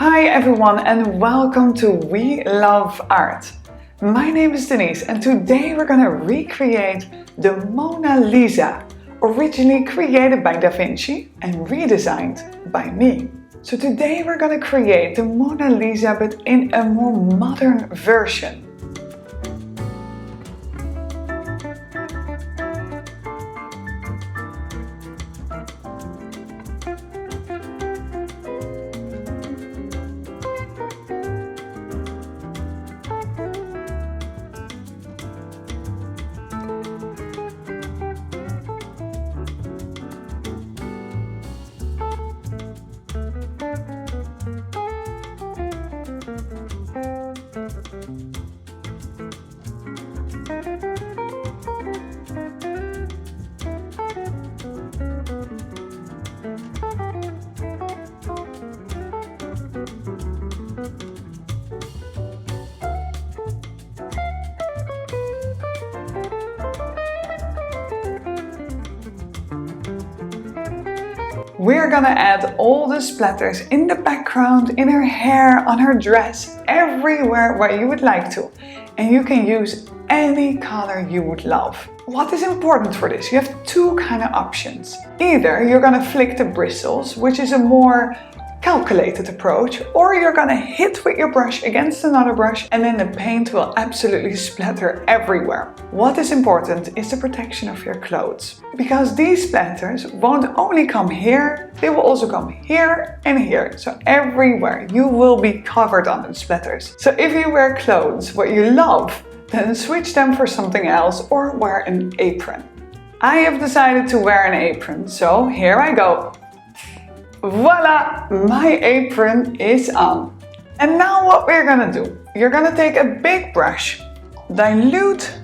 Hi everyone and welcome to We Love Art. My name is Denise and today we're gonna recreate the Mona Lisa, originally created by Da Vinci and redesigned by me. So today we're gonna create the Mona Lisa but in a more modern version. We're gonna add all the splatters in the background, in her hair, on her dress, everywhere where you would like to. And you can use any color you would love. What is important for this? You have two kind of options. Either you're gonna flick the bristles, which is a more calculated approach, or you're gonna hit with your brush against another brush and then the paint will absolutely splatter everywhere. What is important is the protection of your clothes, because these splatters won't only come here, they will also come here and here. So everywhere you will be covered on the splatters. So if you wear clothes what you love, then switch them for something else or wear an apron. I have decided to wear an apron, so here I go. Voila, my apron is on. And now what we're gonna do, you're gonna take a big brush, dilute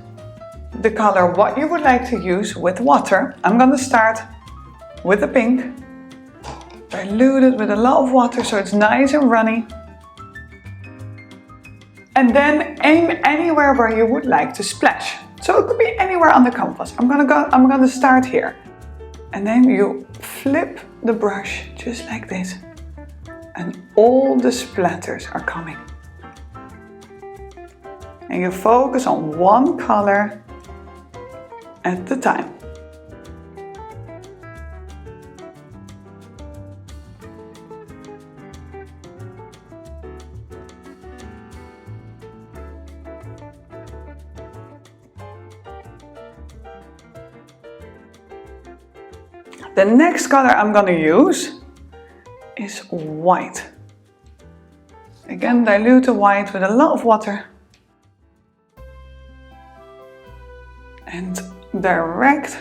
the color what you would like to use with water. I'm gonna start with the pink, dilute it with a lot of water so it's nice and runny. And then aim anywhere where you would like to splash. So it could be anywhere on the canvas. I'm gonna start here. And then you flip the brush just like this. And all the splatters are coming. And you focus on one color at the time. The next color I'm going to use is white. Again, dilute the white with a lot of water. And direct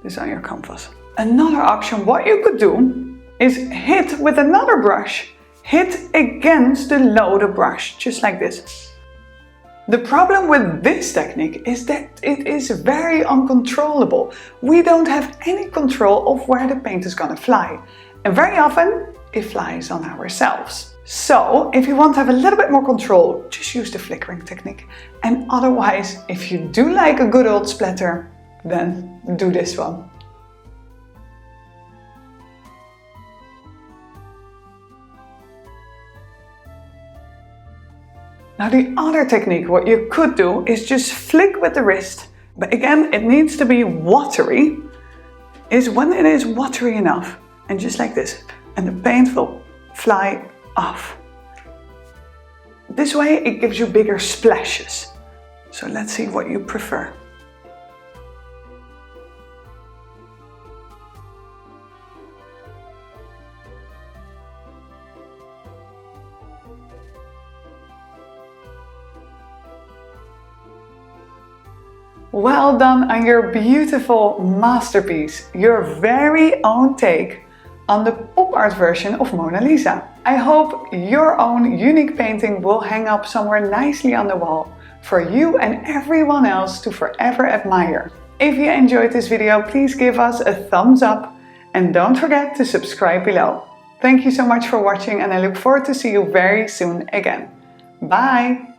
this on your canvas. Another option, what you could do is hit with another brush, hit against the loaded brush, just like this. The problem with this technique is that it is very uncontrollable. We don't have any control of where the paint is gonna fly. And very often it flies on ourselves. So if you want to have a little bit more control, just use the flickering technique. And otherwise, if you do like a good old splatter, then do this one. Now the other technique, what you could do is just flick with the wrist. But again, it needs to be watery, is when it is watery enough. And just like this. And the paint will fly off. This way it gives you bigger splashes. So let's see what you prefer. Well done on your beautiful masterpiece, your very own take on the pop art version of Mona Lisa. I hope your own unique painting will hang up somewhere nicely on the wall for you and everyone else to forever admire. If you enjoyed this video, please give us a thumbs up and don't forget to subscribe below. Thank you so much for watching and I look forward to see you very soon again. Bye!